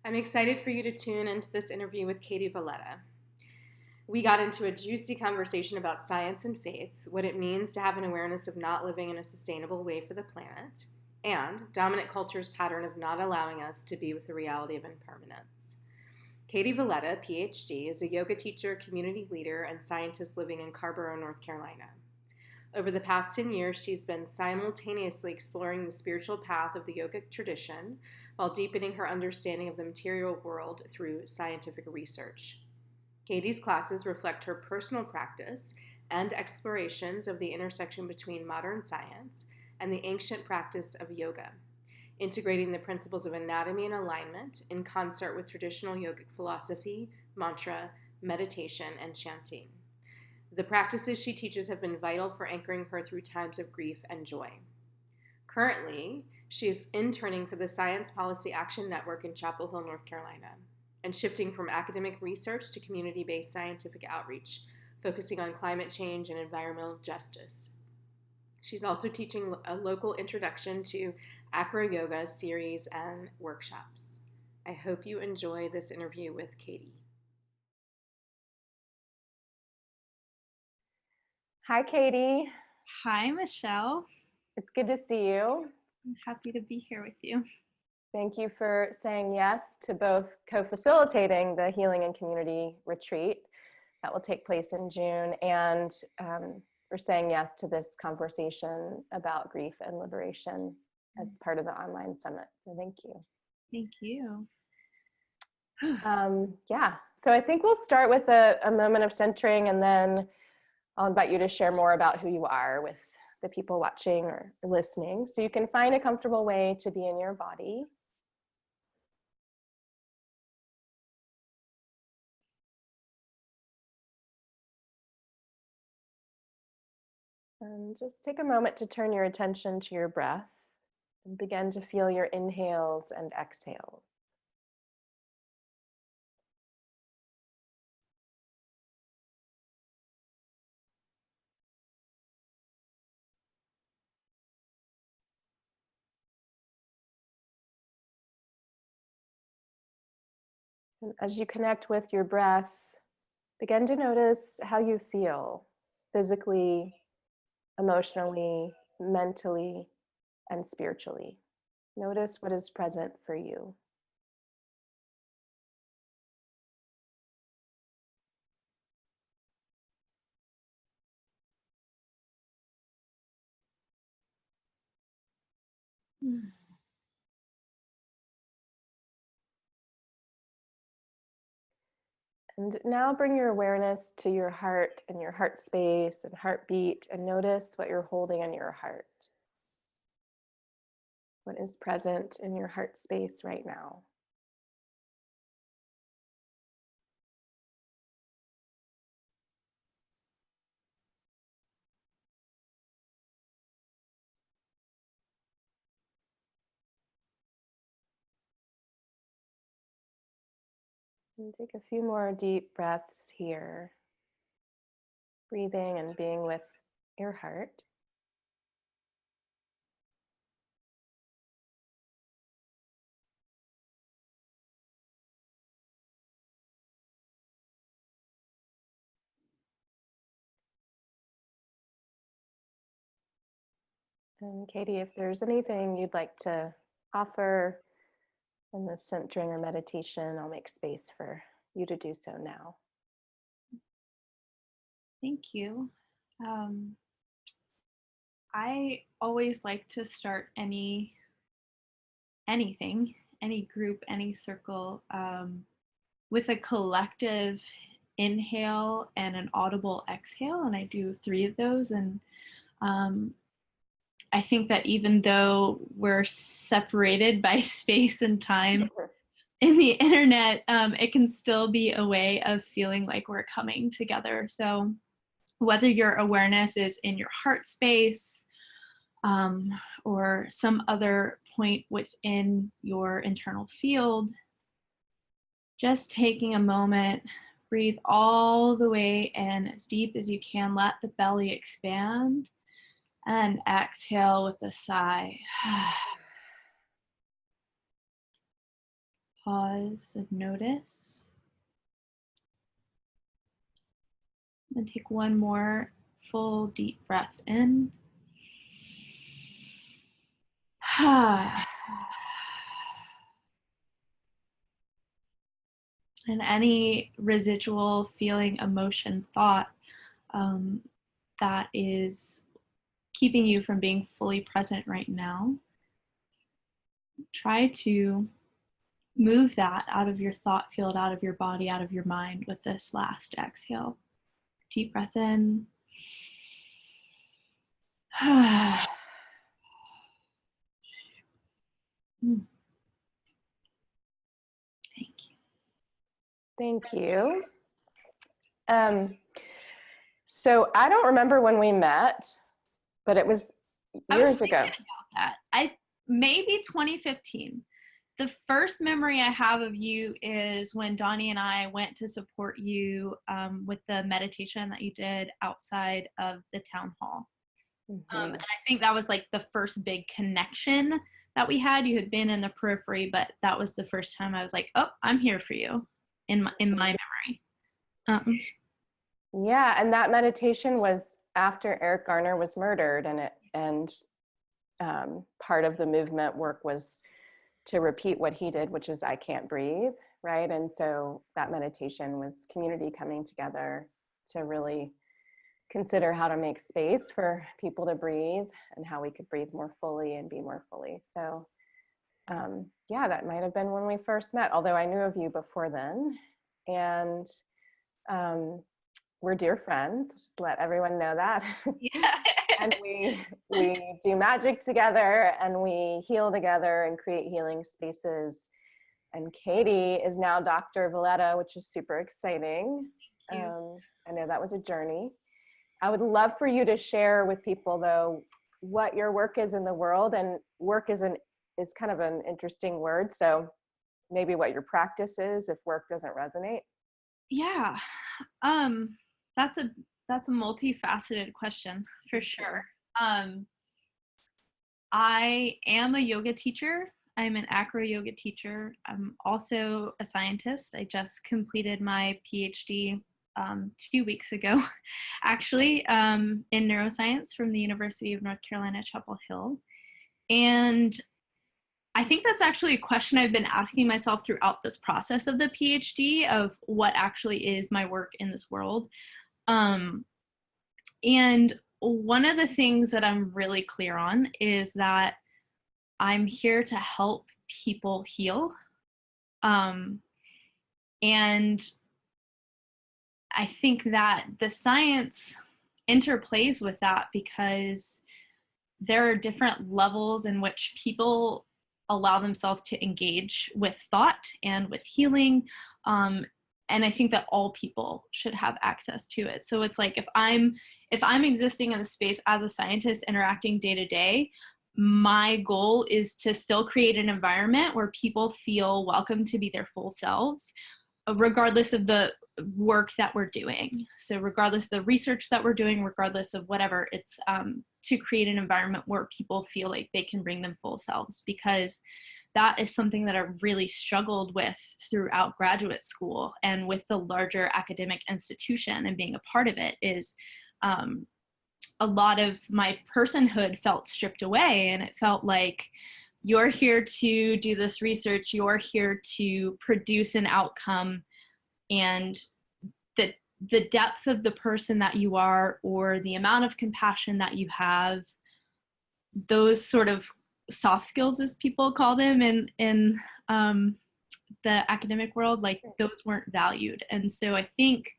I'm excited for you to tune into this interview with Katie Veleta. We got into a juicy conversation about science and faith, what it means to have an awareness of not living in a sustainable way for the planet, and dominant culture's pattern of not allowing us to be with the reality of impermanence. Katie Veleta, PhD, is a yoga teacher, community leader, and scientist living in Carborough, North Carolina. Over the past 10 years, she's been simultaneously exploring the spiritual path of the yogic tradition while deepening her understanding of the material world through scientific research. Katie's classes reflect her personal practice and explorations of the intersection between modern science and the ancient practice of yoga, integrating the principles of anatomy and alignment in concert with traditional yogic philosophy, mantra, meditation, and chanting. The practices she teaches have been vital for anchoring her through times of grief and joy. Currently, she is interning for the Science Policy Action Network in Chapel Hill, North Carolina, and shifting from academic research to community-based scientific outreach, focusing on climate change and environmental justice. She's also teaching a local introduction to acro yoga series and workshops. I hope you enjoy this interview with Katie. Hi, Katie. Hi, Michelle. It's good to see you. I'm happy to be here with you. Thank you for saying yes to both co-facilitating the Healing and Community Retreat that will take place in June and for saying yes to this conversation about grief and liberation as part of the online summit. So thank you. Thank you. So I think we'll start with a moment of centering, and then I'll invite you to share more about who you are with the people watching or listening. So you can find a comfortable way to be in your body. And just take a moment to turn your attention to your breath and begin to feel your inhales and exhales. And as you connect with your breath, begin to notice how you feel physically, emotionally, mentally, and spiritually. Notice what is present for you. And now bring your awareness to your heart and your heart space and heartbeat, and notice what you're holding in your heart. What is present in your heart space right now? And take a few more deep breaths here, breathing and being with your heart. And Katie, if there's anything you'd like to offer in this centering or meditation, I'll make space for you to do so now. Thank you. I always like to start anything, any group, any circle, with a collective inhale and an audible exhale, and I do 3 of those. And I think that even though we're separated by space and time in the internet, it can still be a way of feeling like we're coming together. So whether your awareness is in your heart space or some other point within your internal field, just taking a moment, breathe all the way in as deep as you can, let the belly expand, and exhale with a sigh. pause and notice. And take one more full deep breath in. And any residual feeling, emotion, thought that is keeping you from being fully present right now, try to move that out of your thought field, out of your body, out of your mind with this last exhale. Deep breath in. Thank you. Thank you. So I don't remember when we met, but it was years ago. About that. Maybe 2015. The first memory I have of you is when Donnie and I went to support you with the meditation that you did outside of the town hall. And I think that was like the first big connection that we had. You had been in the periphery, but that was the first time I was like, oh, I'm here for you in my memory. Yeah, and that meditation was after Eric Garner was murdered, and part of the movement work was to repeat what he did, which is I can't breathe, right? And so that meditation was community coming together to really consider how to make space for people to breathe and how we could breathe more fully and be more fully. So yeah, that might have been when we first met, although I knew of you before then. And we're dear friends, just let everyone know that. Yeah. And we do magic together, and we heal together and create healing spaces. And Katie is now Dr. Veleta, which is super exciting. I know that was a journey. I would love for you to share with people, though, what your work is in the world. And work is kind of an interesting word. So maybe what your practice is if work doesn't resonate. Yeah. That's a multifaceted question for sure. I am a yoga teacher. I'm an acro yoga teacher. I'm also a scientist. I just completed my PhD 2 weeks ago, actually, in neuroscience from the University of North Carolina, Chapel Hill. And I think that's actually a question I've been asking myself throughout this process of the PhD, of what actually is my work in this world. And one of the things that I'm really clear on is that I'm here to help people heal. And I think that the science interplays with that because there are different levels in which people allow themselves to engage with thought and with healing. And I think that all people should have access to it. So it's like if I'm existing in the space as a scientist interacting day to day, my goal is to still create an environment where people feel welcome to be their full selves, regardless of the work that we're doing. So regardless of the research that we're doing, regardless of whatever, it's to create an environment where people feel like they can bring them full selves, because that is something that I really struggled with throughout graduate school and with the larger academic institution and being a part of it is a lot of my personhood felt stripped away, and it felt like you're here to do this research, you're here to produce an outcome, and the depth of the person that you are, or the amount of compassion that you have, those sort of soft skills, as people call them in the academic world, like those weren't valued. And so I think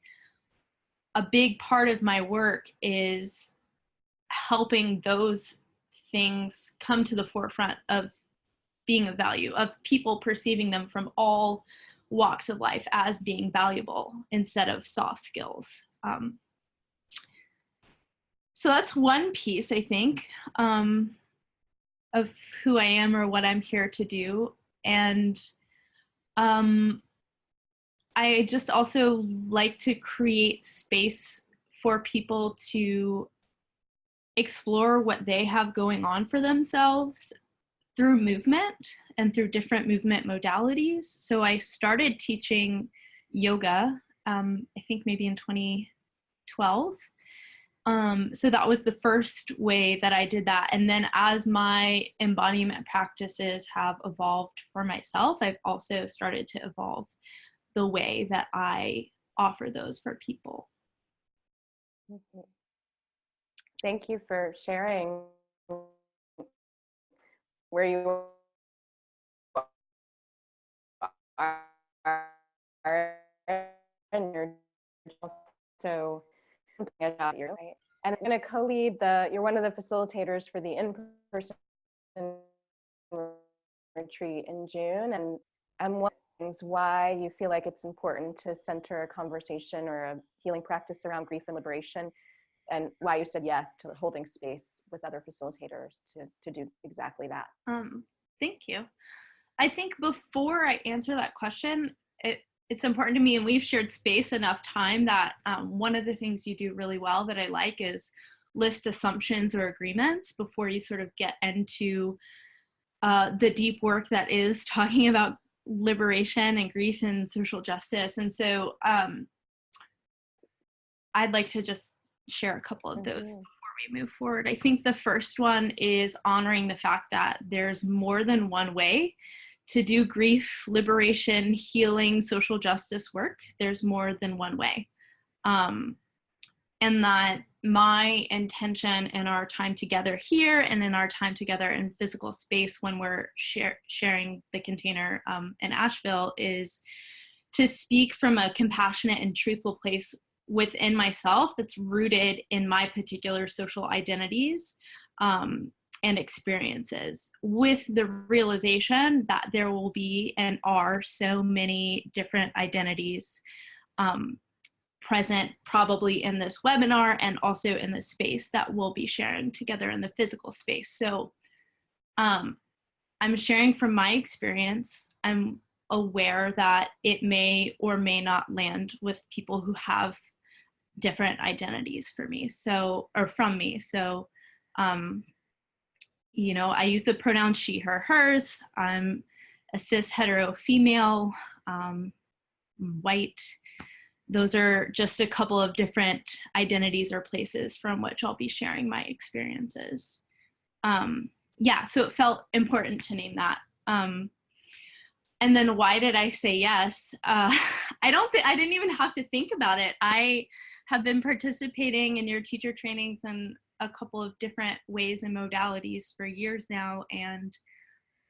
a big part of my work is helping those things come to the forefront of being of value, of people perceiving them from all walks of life as being valuable instead of soft skills. So that's one piece, I think, of who I am or what I'm here to do. And I just also like to create space for people to explore what they have going on for themselves through movement and through different movement modalities. So I started teaching yoga, I think maybe in 2012. So that was the first way that I did that. And then as my embodiment practices have evolved for myself, I've also started to evolve the way that I offer those for people. Thank you for sharing where you are and you're also about your right. And I'm going to co-lead you're one of the facilitators for the in-person retreat in June. And I'm wondering why you feel like it's important to center a conversation or a healing practice around grief and liberation, and why you said yes to holding space with other facilitators to do exactly that. Thank you. I think before I answer that question, it's important to me, and we've shared space enough time, that one of the things you do really well that I like is list assumptions or agreements before you sort of get into the deep work that is talking about liberation and grief and social justice. And so I'd like to just share a couple of those before we move forward. I think the first one is honoring the fact that there's more than one way to do grief, liberation, healing, social justice work. There's more than one way. And that my intention in our time together here and in our time together in physical space when we're sharing the container in Asheville is to speak from a compassionate and truthful place within myself that's rooted in my particular social identities and experiences, with the realization that there will be and are so many different identities present probably in this webinar and also in this space that we'll be sharing together in the physical space. So I'm sharing from my experience. I'm aware that it may or may not land with people who have different identities from me. So you know, I use the pronoun she, her, hers. I'm a cis hetero female, white. Those are just a couple of different identities or places from which I'll be sharing my experiences. Yeah, so it felt important to name that. And then why did I say yes? I didn't even have to think about it. I have been participating in your teacher trainings in a couple of different ways and modalities for years now, and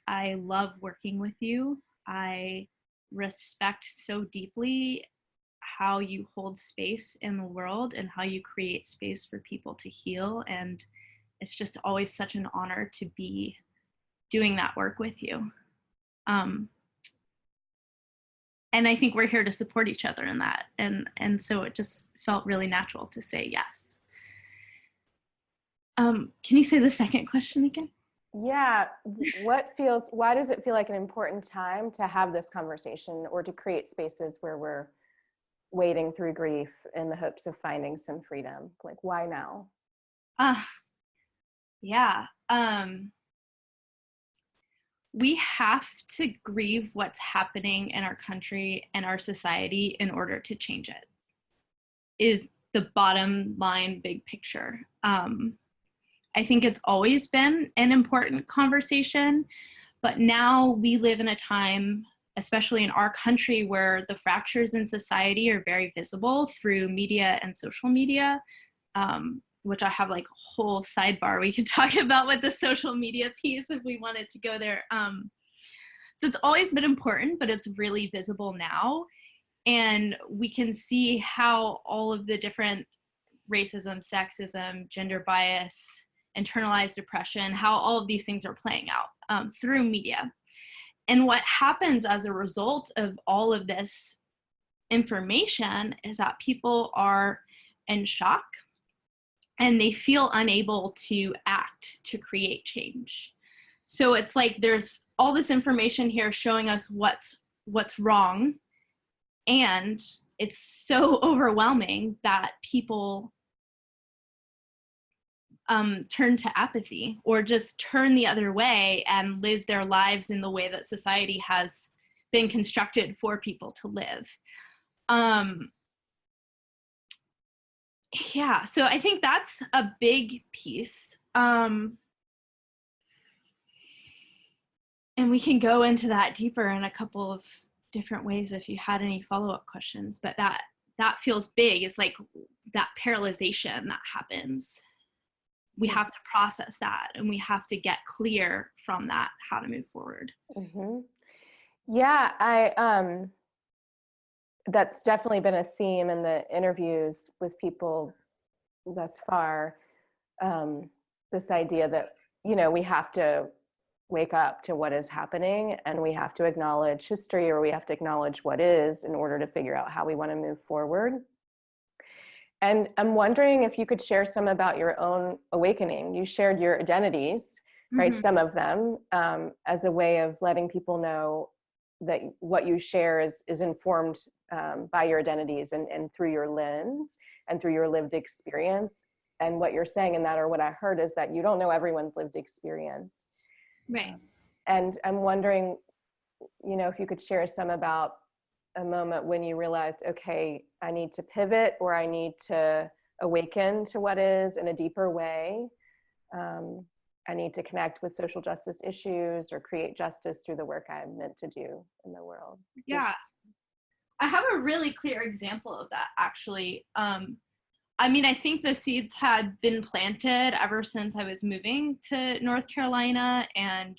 I love working with you. I respect so deeply how you hold space in the world and how you create space for people to heal, and it's just always such an honor to be doing that work with you. And I think we're here to support each other in that, and so it just felt really natural to say yes. Can you say the second question again? Yeah, why does it feel like an important time to have this conversation or to create spaces where we're wading through grief in the hopes of finding some freedom? Like, why now? Yeah. We have to grieve what's happening in our country and our society in order to change it, is the bottom line, big picture. I think it's always been an important conversation, but now we live in a time, especially in our country, where the fractures in society are very visible through media and social media, which I have like a whole sidebar we could talk about with the social media piece if we wanted to go there. So it's always been important, but it's really visible now. And we can see how all of the different racism, sexism, gender bias, internalized depression, how all of these things are playing out through media. And what happens as a result of all of this information is that people are in shock and they feel unable to act to create change. So it's like there's all this information here showing us what's wrong, and it's so overwhelming that people turn to apathy or just turn the other way and live their lives in the way that society has been constructed for people to live. Yeah, so I think that's a big piece. And we can go into that deeper in a couple of different ways if you had any follow-up questions, but that feels big. It's like that paralyzation that happens. We have to process that, and we have to get clear from that how to move forward. Mm-hmm. Yeah, that's definitely been a theme in the interviews with people thus far. This idea that, we have to wake up to what is happening, and we have to acknowledge history, or we have to acknowledge what is, in order to figure out how we want to move forward. And I'm wondering if you could share some about your own awakening. You shared your identities, right? Some of them, as a way of letting people know that what you share is informed by your identities and through your lens and through your lived experience. And what you're saying in that, or what I heard, is that you don't know everyone's lived experience. Right. And I'm wondering, if you could share some about a moment when you realized, okay, I need to pivot, or I need to awaken to what is in a deeper way. I need to connect with social justice issues or create justice through the work I'm meant to do in the world. Yeah. I have a really clear example of that, actually. I think the seeds had been planted ever since I was moving to North Carolina, and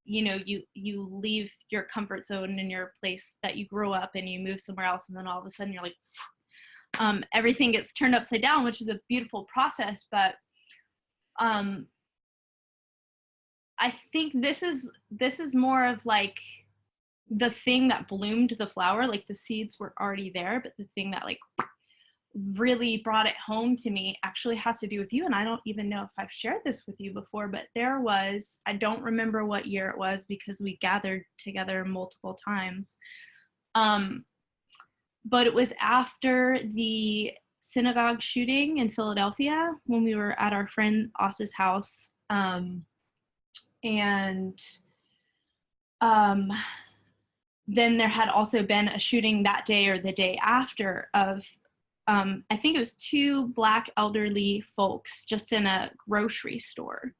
you leave your comfort zone in your place that you grew up, and you move somewhere else, and then all of a sudden you're like, everything gets turned upside down, which is a beautiful process. But I think this is more of like the thing that bloomed the flower. Like the seeds were already there, but the thing that like really brought it home to me actually has to do with you. And I don't even know if I've shared this with you before, but I don't remember what year it was because we gathered together multiple times. But it was after the synagogue shooting in Philadelphia when we were at our friend Os's house. Then there had also been a shooting that day or the day after of I think it was 2 Black elderly folks just in a grocery store.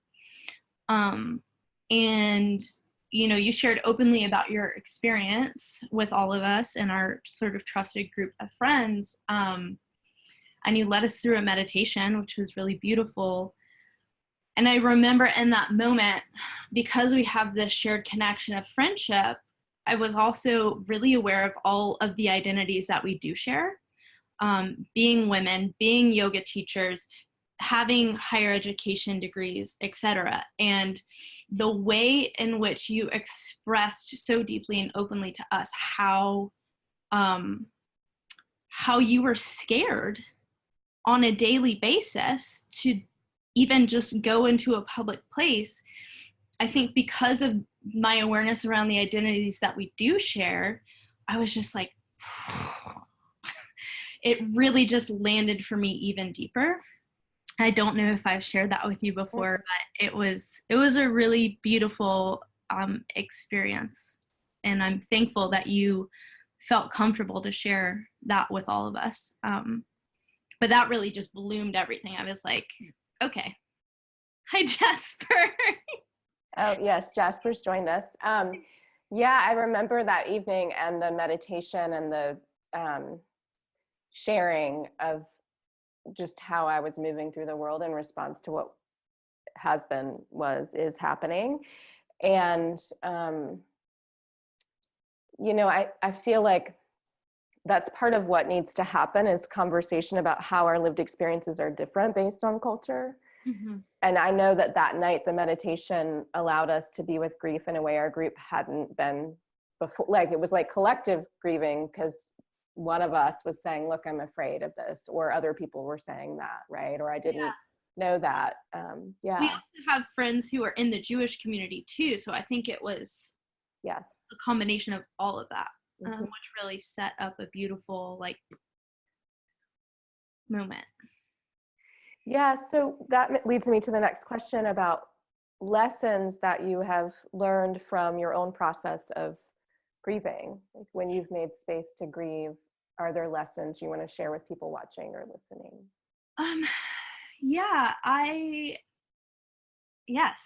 And, you shared openly about your experience with all of us and our sort of trusted group of friends. And you led us through a meditation, which was really beautiful. And I remember in that moment, because we have this shared connection of friendship, I was also really aware of all of the identities that we do share. Being women, being yoga teachers, having higher education degrees, etc. And the way in which you expressed so deeply and openly to us how you were scared on a daily basis to even just go into a public place. I think because of my awareness around the identities that we do share, I was just like, it really just landed for me even deeper. I don't know if I've shared that with you before, but it was a really beautiful experience. And I'm thankful that you felt comfortable to share that with all of us. But that really just bloomed everything. I was like, okay. Hi, Jasper. Oh, yes, Jasper's joined us. Yeah, I remember that evening and the meditation and the sharing of just how I was moving through the world in response to what is happening. And, I feel like that's part of what needs to happen is conversation about how our lived experiences are different based on culture. Mm-hmm. And I know that night, the meditation allowed us to be with grief in a way our group hadn't been before. Like it was like collective grieving because one of us was saying, look, I'm afraid of this, or other people were saying that, right? Or I didn't know that. We also have friends who are in the Jewish community too. So I think it was a combination of all of that, which really set up a beautiful moment. Yeah, so that leads me to the next question about lessons that you have learned from your own process of grieving. Like when you've made space to grieve, are there lessons you want to share with people watching or listening? Um, yeah, yes.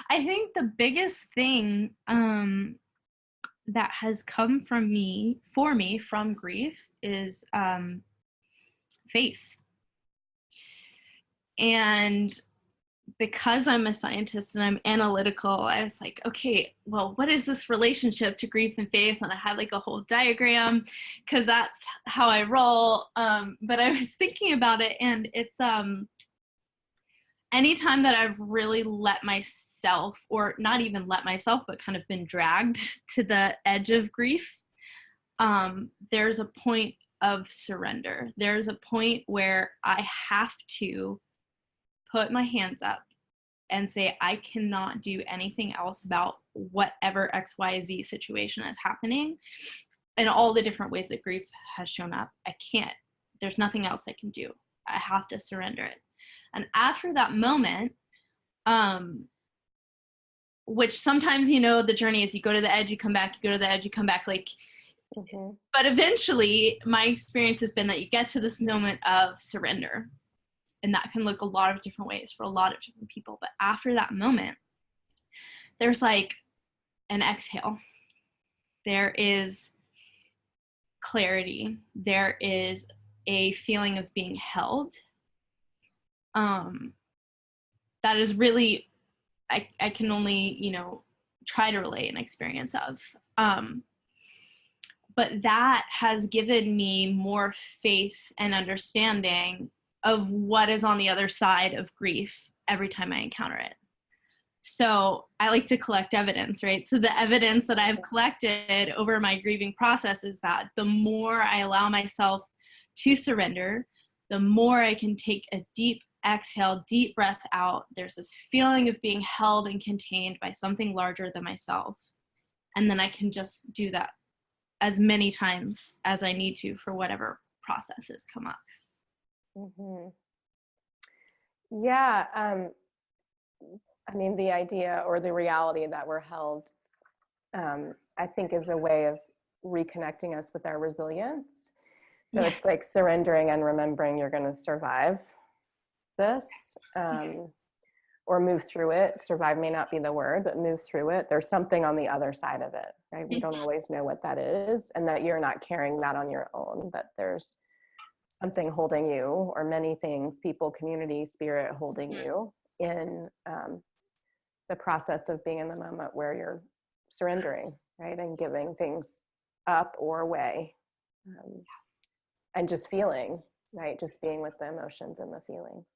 I think the biggest thing that has come for me from grief is faith. And because I'm a scientist and I'm analytical, I was like, okay, well, what is this relationship to grief and faith? And I had like a whole diagram because that's how I roll. But I was thinking about it, and it's anytime that I've really let myself, or not even let myself, but kind of been dragged to the edge of grief, there's a point of surrender. There's a point where I have to put my hands up and say, I cannot do anything else about whatever XYZ situation is happening and all the different ways that grief has shown up. I can't. There's nothing else I can do. I have to surrender it. And after that moment, which sometimes, the journey is you go to the edge, you come back, you go to the edge, you come back, like, but eventually my experience has been that you get to this moment of surrender. And that can look a lot of different ways for a lot of different people. But after that moment, there's like an exhale. There is clarity. There is a feeling of being held. That is really, I can only, try to relate an experience of. But that has given me more faith and understanding of what is on the other side of grief every time I encounter it. So I like to collect evidence, right? So the evidence that I've collected over my grieving process is that the more I allow myself to surrender, the more I can take a deep exhale, deep breath out. There's this feeling of being held and contained by something larger than myself. And then I can just do that as many times as I need to for whatever processes come up. Mm-hmm. Yeah. The idea or the reality that we're held, I think is a way of reconnecting us with our resilience. So yes. It's like surrendering and remembering you're going to survive this, or move through it. Survive may not be the word, but move through it. There's something on the other side of it, right? We don't always know what that is, and that you're not carrying that on your own, that there's something holding you, or many things, people, community, spirit holding you in the process of being in the moment where you're surrendering, right? And giving things up or away, and just feeling, right? Just being with the emotions and the feelings.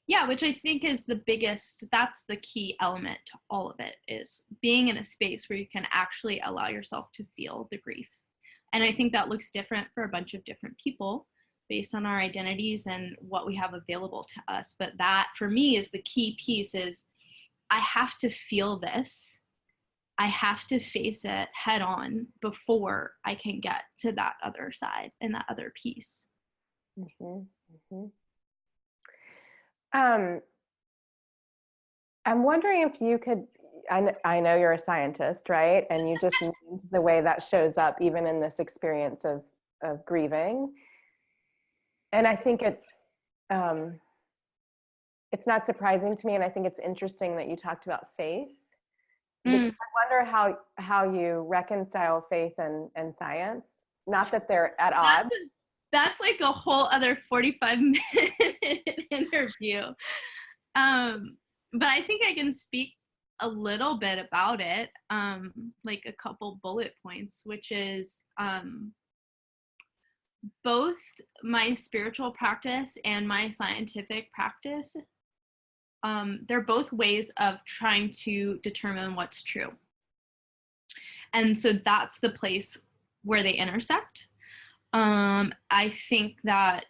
Yeah, which I think is that's the key element to all of it, is being in a space where you can actually allow yourself to feel the grief. And I think that looks different for a bunch of different people based on our identities and what we have available to us. But that, for me, is the key piece, is I have to feel this. I have to face it head on before I can get to that other side and that other piece. Mm-hmm. Mm-hmm. I'm wondering if you could, I know you're a scientist, right? And you just named the way that shows up even in this experience of grieving. And I think it's not surprising to me. And I think it's interesting that you talked about faith. Because I wonder how you reconcile faith and science. Not that they're at odds. That's like a whole other 45-minute interview. But I think I can speak a little bit about it, like a couple bullet points, which is both my spiritual practice and my scientific practice, they're both ways of trying to determine what's true. And so that's the place where they intersect. I think that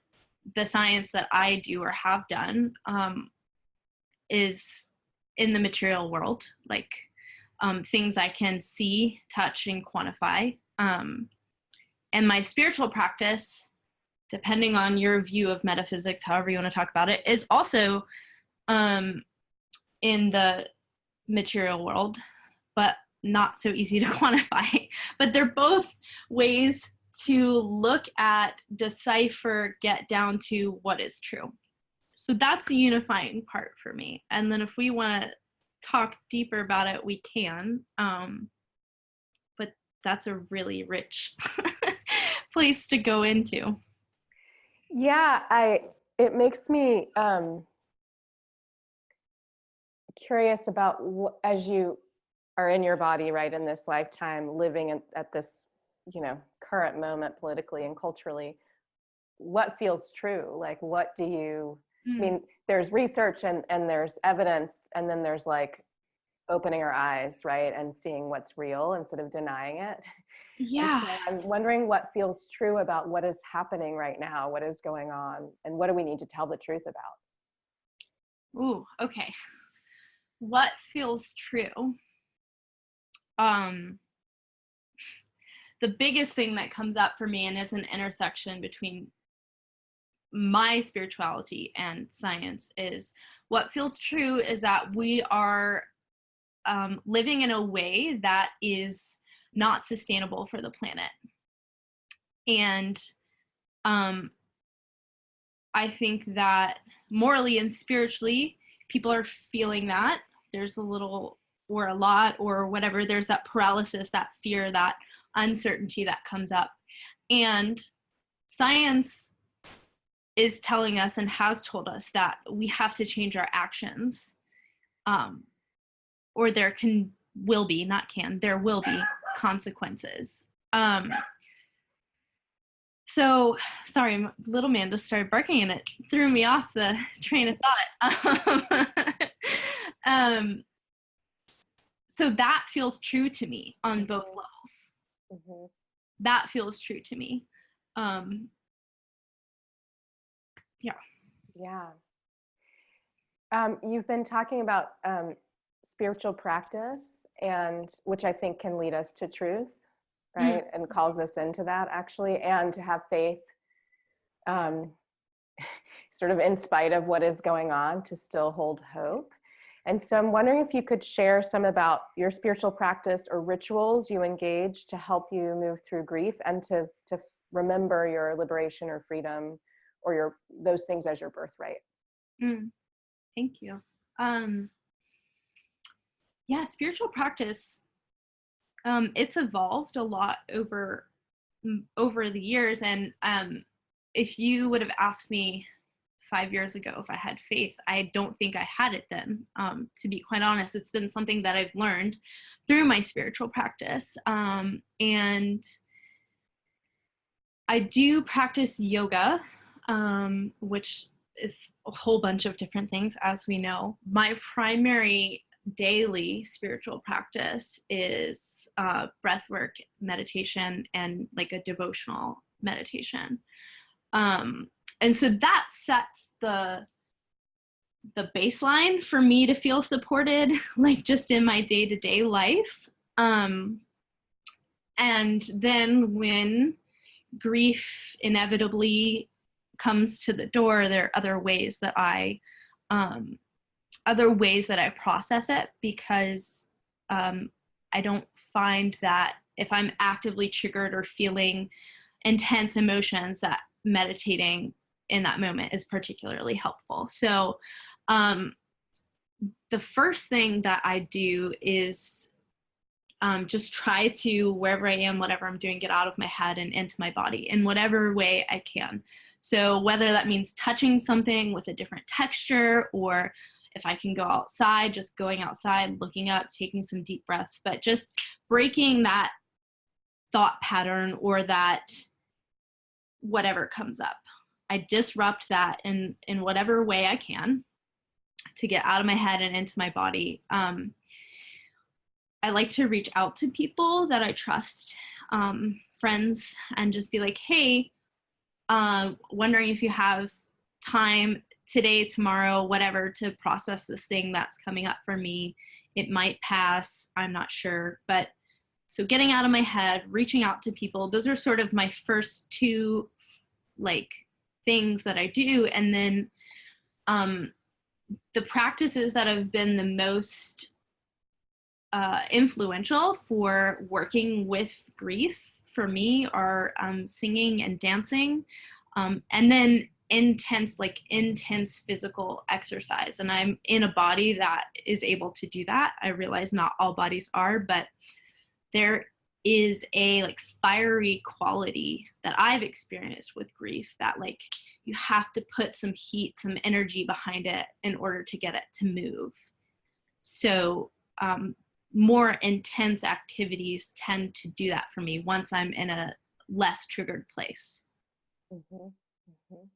the science that I do or have done is in the material world, like things I can see, touch, and quantify. And my spiritual practice depending on your view of metaphysics, however you want to talk about it, is also in the material world, but not so easy to quantify. But they're both ways to look at, decipher, get down to what is true. So that's the unifying part for me. And then if we want to talk deeper about it, we can. But that's a really rich place to go into. Yeah, it makes me curious about as you are in your body, right, in this lifetime, living at this, current moment politically and culturally, what feels true? Like, what do you, I mean, there's research and there's evidence, and then there's like opening our eyes, right, and seeing what's real instead of denying it. Yeah. So I'm wondering what feels true about what is happening right now, what is going on, and what do we need to tell the truth about? Ooh, okay. What feels true? The biggest thing that comes up for me, and is an intersection between my spirituality and science, is what feels true is that we are living in a way that is not sustainable for the planet. And I think that morally and spiritually, people are feeling that. There's a little or a lot or whatever. There's that paralysis, that fear, that uncertainty that comes up. And science is telling us and has told us that we have to change our actions, or there will be consequences. So, sorry, my little man just started barking and it threw me off the train of thought. So that feels true to me on both levels. Mm-hmm. That feels true to me. Yeah. You've been talking about spiritual practice, and which I think can lead us to truth, right? And calls us into that, actually, and to have faith, sort of in spite of what is going on, to still hold hope. And so I'm wondering if you could share some about your spiritual practice or rituals you engage to help you move through grief and to remember your liberation or freedom or those things as your birthright. Thank you. Yeah, spiritual practice, it's evolved a lot over the years. And if you would have asked me 5 years ago if I had faith, I don't think I had it then. To be quite honest, it's been something that I've learned through my spiritual practice. And I do practice yoga, which is a whole bunch of different things, as we know. My primary daily spiritual practice is breathwork meditation and like a devotional meditation. And so that sets the baseline for me to feel supported, like just in my day-to-day life. And then when grief inevitably comes to the door, there are other ways that I process it, because I don't find that if I'm actively triggered or feeling intense emotions, that meditating in that moment is particularly helpful. So the first thing that I do is just try to, wherever I am, whatever I'm doing, get out of my head and into my body in whatever way I can. So whether that means touching something with a different texture, or if I can go outside, just going outside, looking up, taking some deep breaths, but just breaking that thought pattern or that whatever comes up. I disrupt that in whatever way I can to get out of my head and into my body. I like to reach out to people that I trust, friends, and just be like, hey, wondering if you have time today, tomorrow, whatever, to process this thing that's coming up for me. It might pass, I'm not sure. But so getting out of my head, reaching out to people, those are sort of my first two like things that I do. And then the practices that have been the most influential for working with grief for me are singing and dancing, and then intense physical exercise. And I'm in a body that is able to do that. I realize not all bodies are, but there is a like fiery quality that I've experienced with grief that like you have to put some heat, some energy behind it in order to get it to move. So more intense activities tend to do that for me once I'm in a less triggered place. Mm-hmm. Mm-hmm.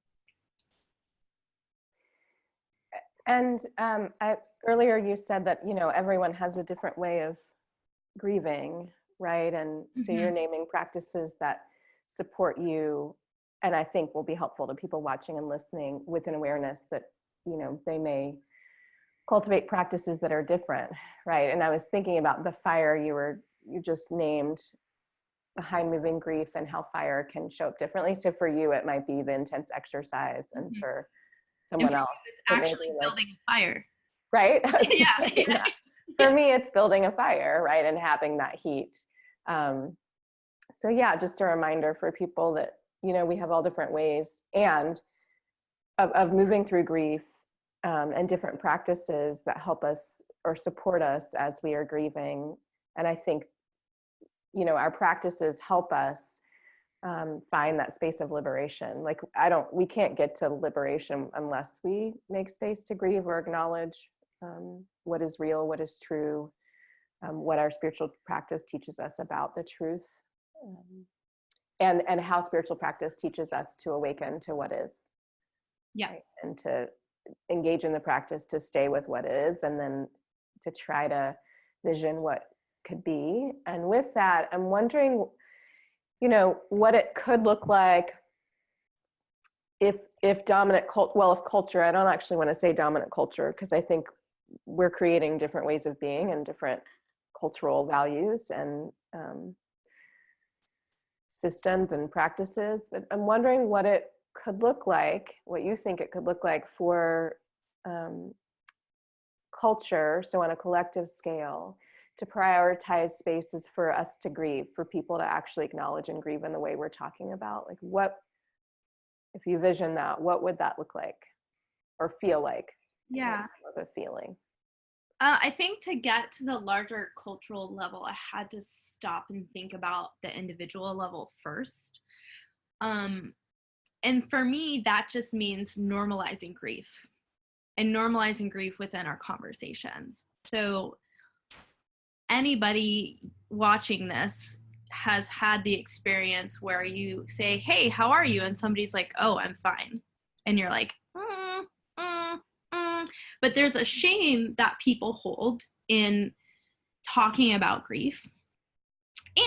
And earlier you said that, you know, everyone has a different way of grieving, right? And so you're naming practices that support you, and I think will be helpful to people watching and listening, with an awareness that, you know, they may cultivate practices that are different, right? And I was thinking about the fire you just named behind moving grief, and how fire can show up differently. So for you, it might be the intense exercise, and for someone else, it's actually building a fire. Right? Yeah. For me, it's building a fire, right? And having that heat. So yeah, just a reminder for people that, you know, we have all different ways and of moving through grief, and different practices that help us or support us as we are grieving. And I think, you know, our practices help us find that space of liberation. Like we can't get to liberation unless we make space to grieve or acknowledge what is real, what is true, what our spiritual practice teaches us about the truth, and how spiritual practice teaches us to awaken to what is. Yeah. Right? And to engage in the practice to stay with what is, and then to try to vision what could be. And with that, I'm wondering, you know, what it could look like if culture, I don't actually want to say dominant culture, because I think we're creating different ways of being and different cultural values and systems and practices. But I'm wondering what it could look like, what you think it could look like for culture, so on a collective scale, to prioritize spaces for us to grieve, for people to actually acknowledge and grieve in the way we're talking about. Like, what, if you vision that, what would that look like or feel like? Yeah. Of a feeling. I think to get to the larger cultural level, I had to stop and think about the individual level first. And for me, that just means normalizing grief and normalizing grief within our conversations. So anybody watching this has had the experience where you say, hey, how are you? And somebody's like, oh, I'm fine. And you're like, But there's a shame that people hold in talking about grief.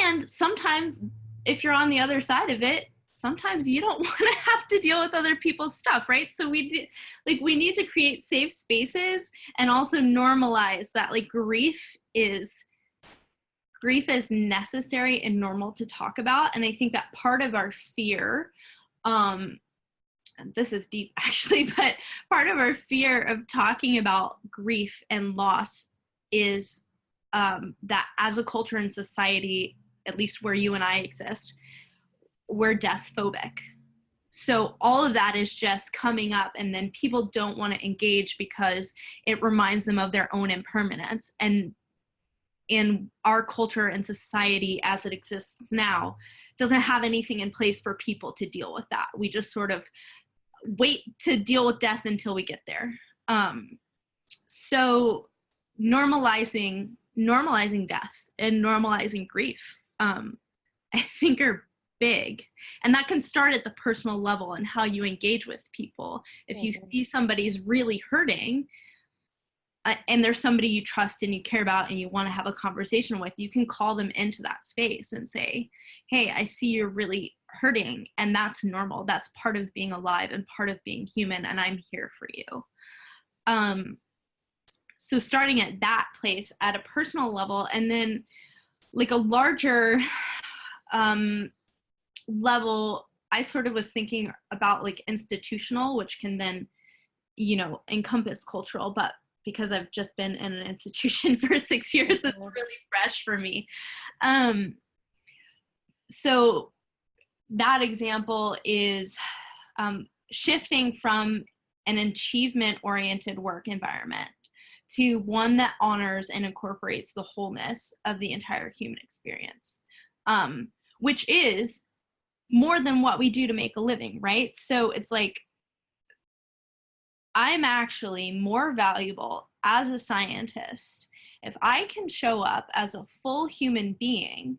And sometimes if you're on the other side of it, sometimes you don't want to have to deal with other people's stuff, right? So we need to create safe spaces and also normalize that like grief is necessary and normal to talk about. And I think that part of our fear, and this is deep actually, but part of our fear of talking about grief and loss is that as a culture and society, at least where you and I exist, we're death phobic. So all of that is just coming up, and then people don't want to engage because it reminds them of their own impermanence. And in our culture and society as it exists now, doesn't have anything in place for people to deal with that. We just sort of wait to deal with death until we get there. So normalizing death and normalizing grief, I think are big. And that can start at the personal level and how you engage with people. If you see somebody's really hurting, and there's somebody you trust and you care about and you want to have a conversation with, you can call them into that space and say, hey, I see you're really hurting, and that's normal. That's part of being alive and part of being human, and I'm here for you. So starting at that place at a personal level, and then like a larger level I sort of was thinking about like institutional, which can then, encompass cultural, but because I've just been in an institution for 6 years, it's really fresh for me. So that example is shifting from an achievement-oriented work environment to one that honors and incorporates the wholeness of the entire human experience, which is more than what we do to make a living, right? So it's like, I'm actually more valuable as a scientist if I can show up as a full human being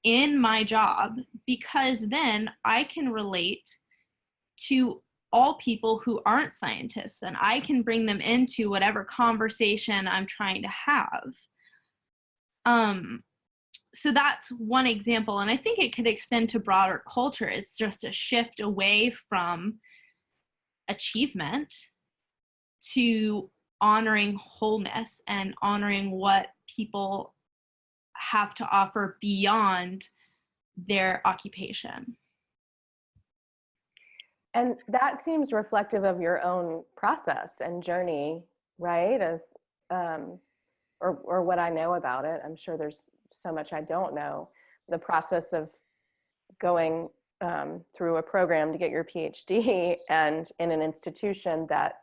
in my job, because then I can relate to all people who aren't scientists and I can bring them into whatever conversation I'm trying to have. So that's one example, and I think it could extend to broader culture. It's just a shift away from achievement to honoring wholeness and honoring what people have to offer beyond their occupation. And that seems reflective of your own process and journey, right? Of, or what I know about it. I'm sure there's so much I don't know. The process of going through a program to get your PhD and in an institution that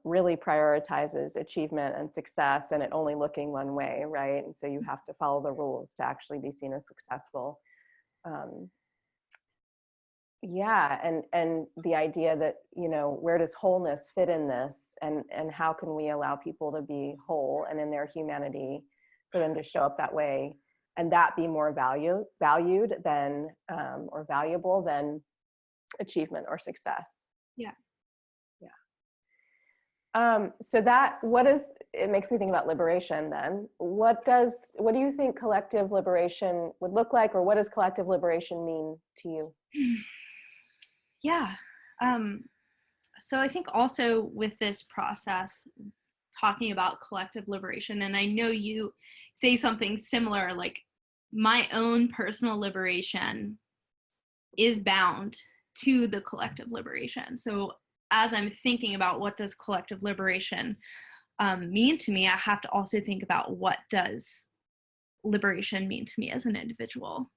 really prioritizes achievement and success, and it only looking one way, right? And so you have to follow the rules to actually be seen as successful. Yeah, and the idea that, where does wholeness fit in this, and how can we allow people to be whole and in their humanity, for them to show up that way, and that be more valued than or valuable than achievement or success. Yeah. So it makes me think about liberation then. What do you think collective liberation would look like, or what does collective liberation mean to you? Yeah. So I think also with this process, talking about collective liberation, and I know you say something similar, like my own personal liberation is bound to the collective liberation. So as I'm thinking about what does collective liberation mean to me, I have to also think about what does liberation mean to me as an individual.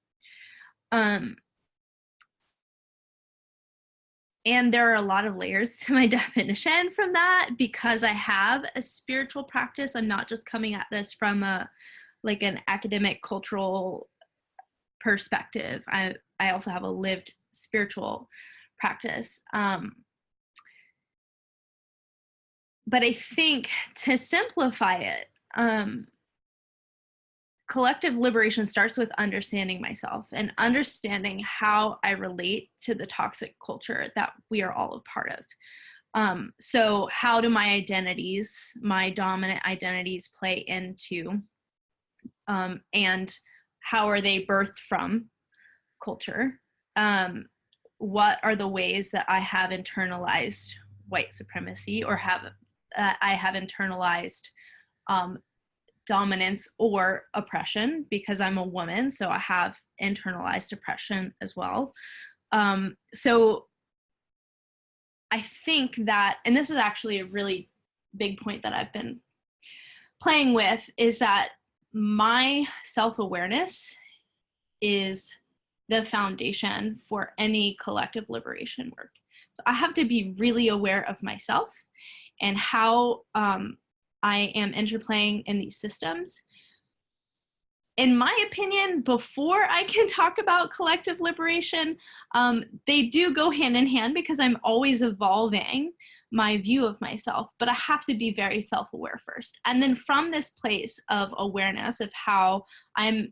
And there are a lot of layers to my definition from that, because I have a spiritual practice. I'm not just coming at this from an academic cultural perspective. I also have a lived spiritual practice. But I think, to simplify it, collective liberation starts with understanding myself and understanding how I relate to the toxic culture that we are all a part of. So how do my dominant identities play into, and how are they birthed from culture? What are the ways that I have internalized white supremacy, or I have internalized dominance or oppression, because I'm a woman, so I have internalized oppression as well. So I think that, and this is actually a really big point that I've been playing with, is that my self-awareness is the foundation for any collective liberation work. So I have to be really aware of myself and how I am interplaying in these systems. In my opinion, before I can talk about collective liberation, they do go hand in hand, because I'm always evolving my view of myself, but I have to be very self-aware first. And then from this place of awareness of how I'm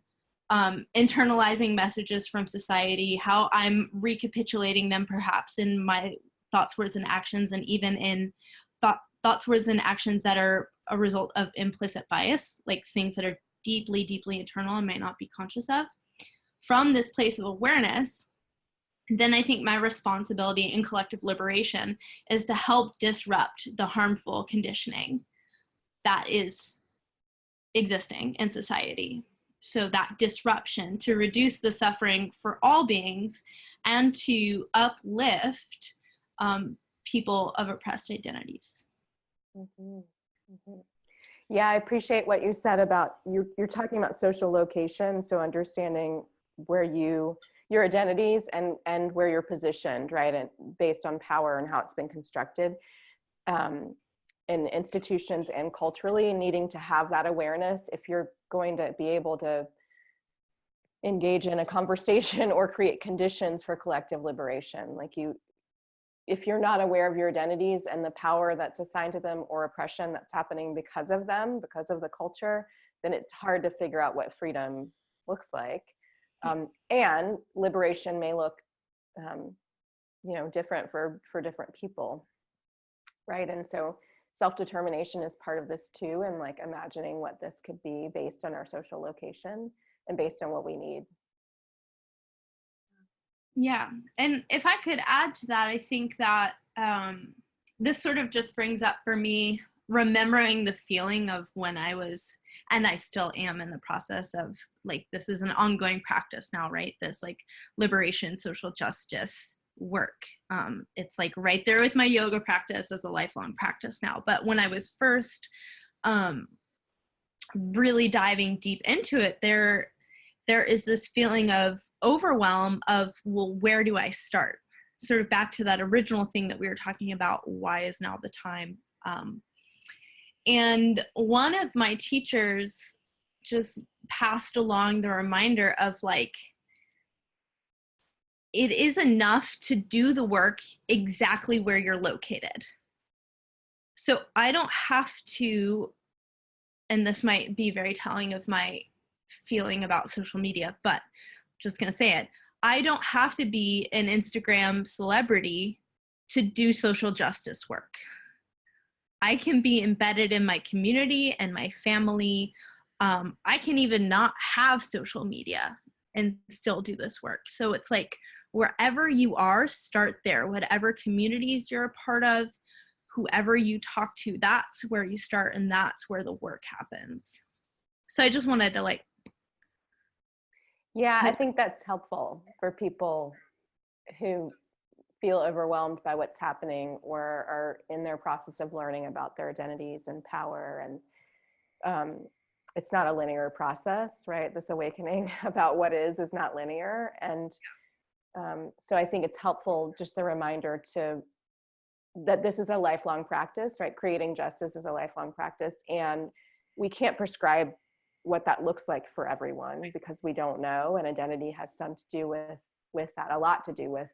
internalizing messages from society, how I'm recapitulating them perhaps in my thoughts, words, and actions, and even in thoughts, words, and actions that are a result of implicit bias, like things that are deeply, deeply internal and might not be conscious of. From this place of awareness, then I think my responsibility in collective liberation is to help disrupt the harmful conditioning that is existing in society. So that disruption, to reduce the suffering for all beings and to uplift people of oppressed identities. Mm-hmm. Mm-hmm. Yeah, I appreciate what you said about you're talking about social location, so understanding where your identities and where you're positioned, right, and based on power and how it's been constructed in institutions and culturally, needing to have that awareness if you're going to be able to engage in a conversation or create conditions for collective liberation. Like if you're not aware of your identities and the power that's assigned to them or oppression that's happening because of them, because of the culture, then it's hard to figure out what freedom looks like. And liberation may look, different for different people, right? And so self-determination is part of this too, and like imagining what this could be based on our social location and based on what we need. Yeah. And if I could add to that, I think that this sort of just brings up for me remembering the feeling of when I was, and I still am in the process of, like, this is an ongoing practice now, right? This like liberation, social justice work. It's like right there with my yoga practice as a lifelong practice now. But when I was first really diving deep into it, there is this feeling of overwhelm of, well, where do I start? Sort of back to that original thing that we were talking about, why is now the time? And one of my teachers just passed along the reminder of, like, it is enough to do the work exactly where you're located. So I don't have to, and this might be very telling of my feeling about social media, but just going to say it. I don't have to be an Instagram celebrity to do social justice work. I can be embedded in my community and my family. I can even not have social media and still do this work. So it's like, wherever you are, start there. Whatever communities you're a part of, whoever you talk to, that's where you start, and that's where the work happens. So I just wanted to Yeah, I think that's helpful for people who feel overwhelmed by what's happening or are in their process of learning about their identities and power. And it's not a linear process, right? This awakening about what is not linear. And so I think it's helpful, just the reminder that this is a lifelong practice, right? Creating justice is a lifelong practice. And we can't prescribe what that looks like for everyone because we don't know. And identity has some to do with that, a lot to do with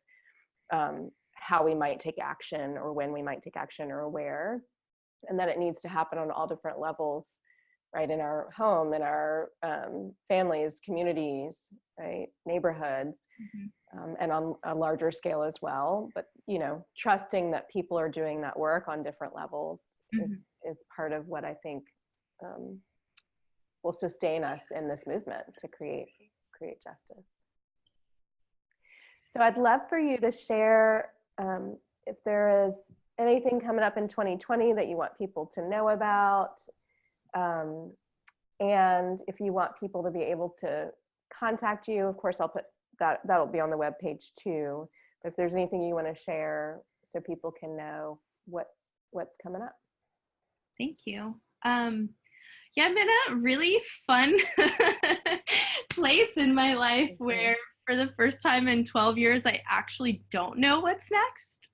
how we might take action or when we might take action or where, and that it needs to happen on all different levels, right? In our home, in our families, communities, right? Neighborhoods, and on a larger scale as well. But, trusting that people are doing that work on different levels is part of what I think will sustain us in this movement to create justice. So I'd love for you to share if there is anything coming up in 2020 that you want people to know about, and if you want people to be able to contact you, of course, I'll put that'll be on the webpage too. But if there's anything you want to share so people can know what's coming up. Thank you. Yeah, I'm in a really fun place in my life where for the first time in 12 years, I actually don't know what's next.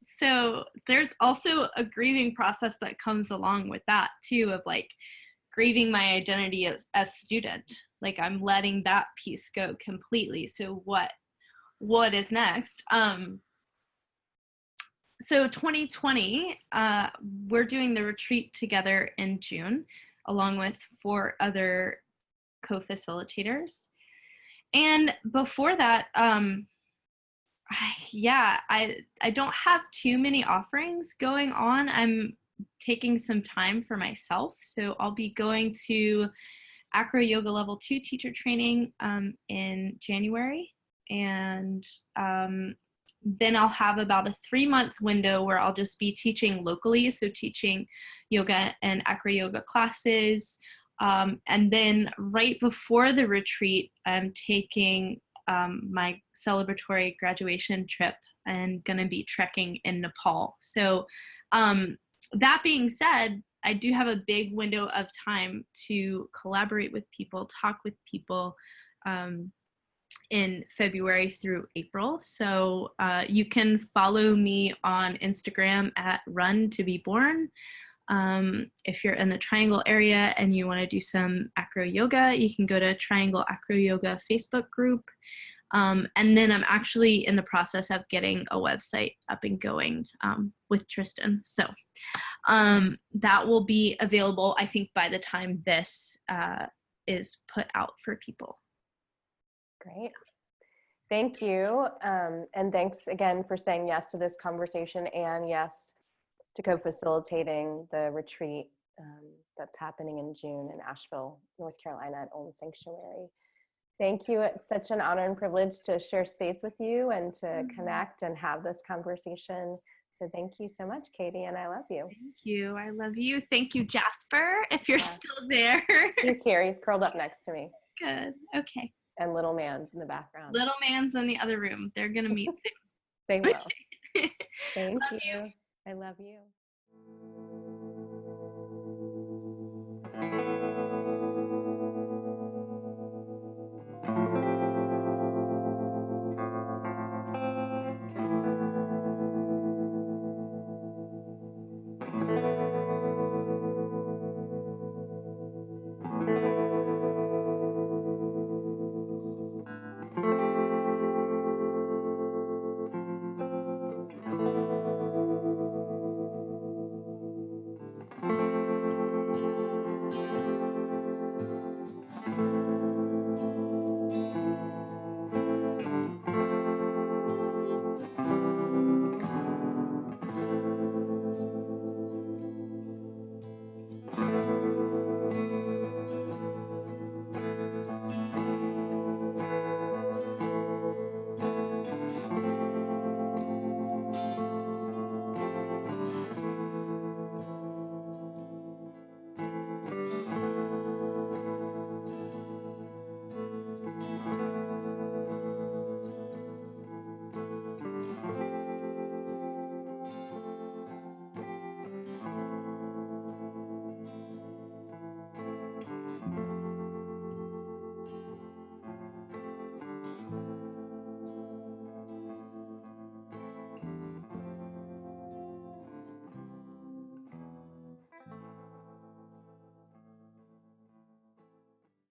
So there's also a grieving process that comes along with that too, of like grieving my identity as student. Like I'm letting that piece go completely. So what is next? So 2020, we're doing the retreat together in June, along with 4 other co-facilitators. And before that, I don't have too many offerings going on. I'm taking some time for myself. So I'll be going to Acro Yoga Level 2 teacher training in January. And then I'll have about a 3-month window where I'll just be teaching locally. So teaching yoga and acro yoga classes And then right before the retreat, I'm taking my celebratory graduation trip and going to be trekking in Nepal. So that being said, I do have a big window of time to collaborate with people, talk with people in February through April. So you can follow me on Instagram at Run to Be Born. If you're in the Triangle area and you want to do some acro yoga, you can go to Triangle Acro Yoga Facebook group. And then I'm actually in the process of getting a website up and going with Tristan. So that will be available, I think, by the time this is put out for people. Great. Thank you. And thanks again for saying yes to this conversation and yes to co-facilitating the retreat that's happening in June in Asheville, North Carolina at Olm Sanctuary. Thank you. It's such an honor and privilege to share space with you and to connect and have this conversation. So thank you so much, Katie, and I love you. Thank you. I love you. Thank you, Jasper, if you're still there. He's here. He's curled up next to me. Good. Okay. And Little Man's in the background. Little Man's in the other room. They're going to meet soon. They will. Thank you. I love you.